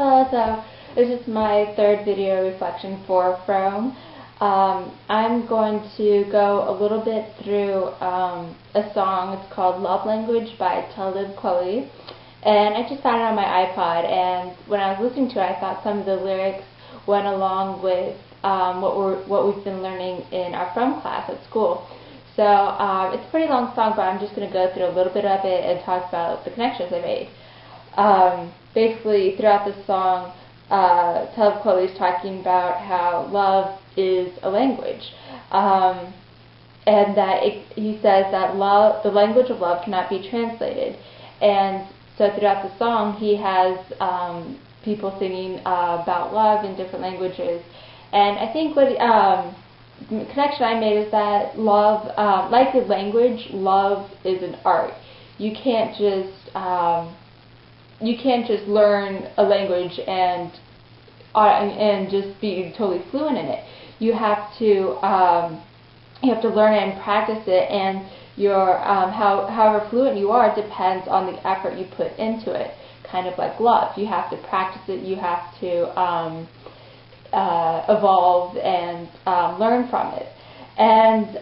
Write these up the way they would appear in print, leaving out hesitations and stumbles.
Hello, so this is my third video reflection for From. I'm going to go a little bit through a song. It's called Love Language by Talib Kweli, and I just found it on my iPod, and when I was listening to it I thought some of the lyrics went along with what we've been learning in our From class at school. So it's a pretty long song, but I'm just going to go through a little bit of it and talk about the connections I made. Basically, throughout the song, Talib Kweli is talking about how love is a language, and that he says that love, the language of love, cannot be translated. And so throughout the song, he has people singing about love in different languages. And I think what the connection I made is that love, like a language, love is an art. You can't just learn a language and just be totally fluent in it. You have to learn it and practice it, and your however fluent you are depends on the effort you put into it. Kind of like love, you have to practice it. You have to evolve and learn from it. And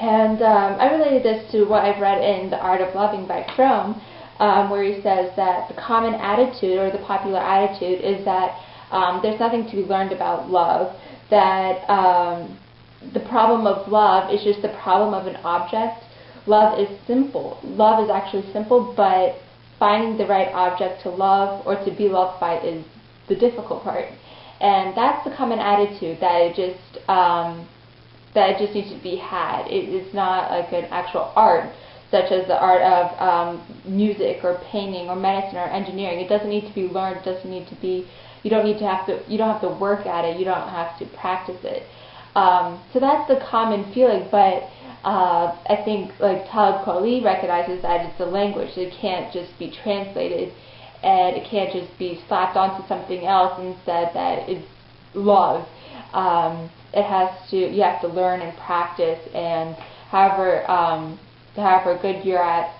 I related this to what I've read in The Art of Loving by From, where he says that the common attitude, or the popular attitude, is that there's nothing to be learned about love, that the problem of love is just the problem of an object. Love is simple. Love is actually simple, but finding the right object to love or to be loved by is the difficult part. And that's the common attitude, that it just needs to be had. It's not like an actual art, such as the art of music or painting or medicine or engineering. It doesn't need to be learned. It doesn't need to be. You don't have to work at it. You don't have to practice it. So that's the common feeling. But I think, like, Talib Kweli recognizes that it's a language. It can't just be translated, and it can't just be slapped onto something else and said that it's love. You have to learn and practice, and however good you're at,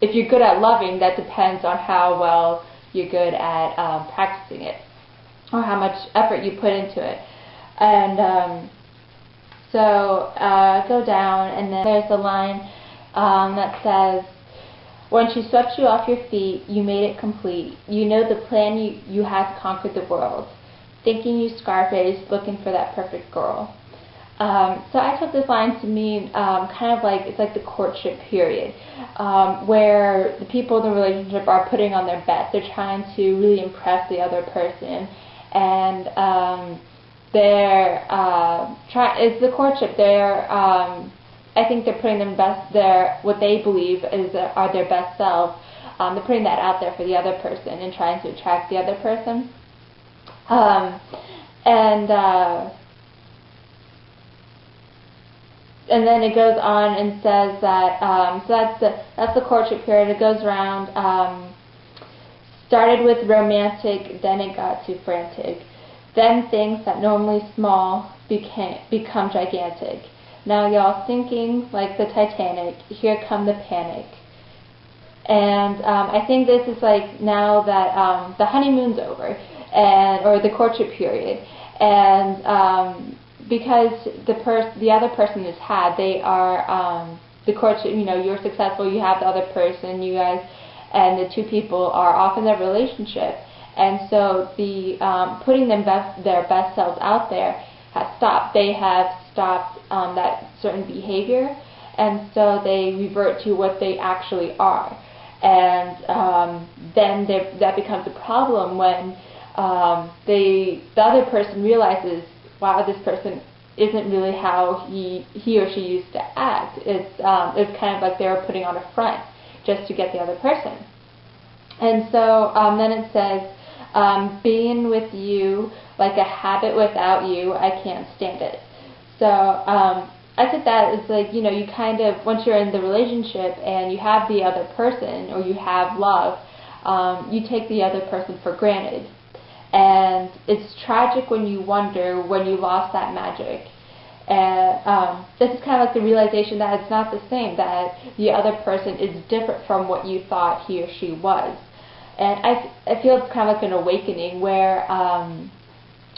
if you're good at loving, that depends on how well you're good at practicing it, or how much effort you put into it. And go down, and then there's a line that says, "When she swept you off your feet, you made it complete. You know the plan you had to conquer the world. Thinking you Scarface, looking for that perfect girl." So I took this line to mean kind of like, it's like the courtship period, where the people in the relationship are putting on their best. They're trying to really impress the other person, and it's the courtship. I think they're putting what they believe are their best selves. They're putting that out there for the other person and trying to attract the other person. And then it goes on and says that so that's the courtship period. It goes around. Started with romantic, then it got too frantic. Then things that normally small become gigantic. Now y'all sinking like the Titanic. Here come the panic. And I think this is like, now that the honeymoon's over, or the courtship period, and because the other person is had, they are the courtship. You know, you're successful. You have the other person. You guys and the two people are off in their relationship, and so the putting their best selves out there has stopped. They have stopped that certain behavior, and so they revert to what they actually are. And then that becomes a problem when the other person realizes, wow, this person isn't really how he or she used to act. It's kind of like they were putting on a front just to get the other person. And so then it says, being with you like a habit without you, I can't stand it. So I took that as like, you kind of, once you're in the relationship and you have the other person, or you have love, you take the other person for granted. And it's tragic when you wonder when you lost that magic. And this is kind of like the realization that it's not the same, that the other person is different from what you thought he or she was. And I feel it's kind of like an awakening where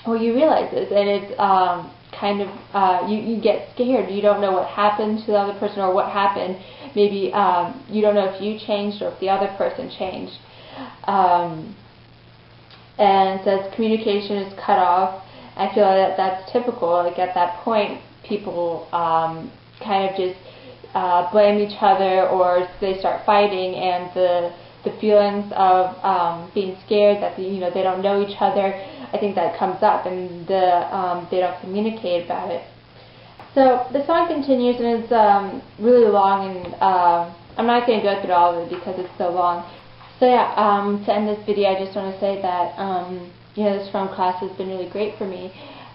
you realize this, and it's kind of you get scared. You don't know what happened to the other person or what happened. Maybe you don't know if you changed or if the other person changed. And it says communication is cut off. I feel that that's typical. Like at that point, people kind of just blame each other, or they start fighting, and the feelings of being scared that they don't know each other, I think that comes up, and they don't communicate about it. So the song continues, and it's really long, and I'm not going to go through all of it because it's so long. So yeah, to end this video, I just want to say that this film class has been really great for me,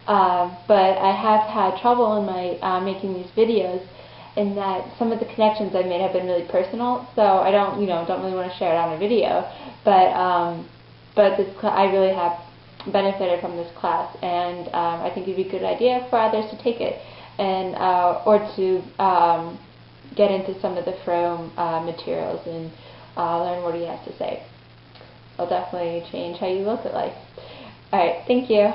but I have had trouble in my making these videos, in that some of the connections I've made have been really personal. So I don't really want to share it on a video, but I really have benefited from this class, and I think it'd be a good idea for others to take it, and or to get into some of the Fromm materials and learn what he has to say. It'll definitely change how you look at life. Alright, thank you.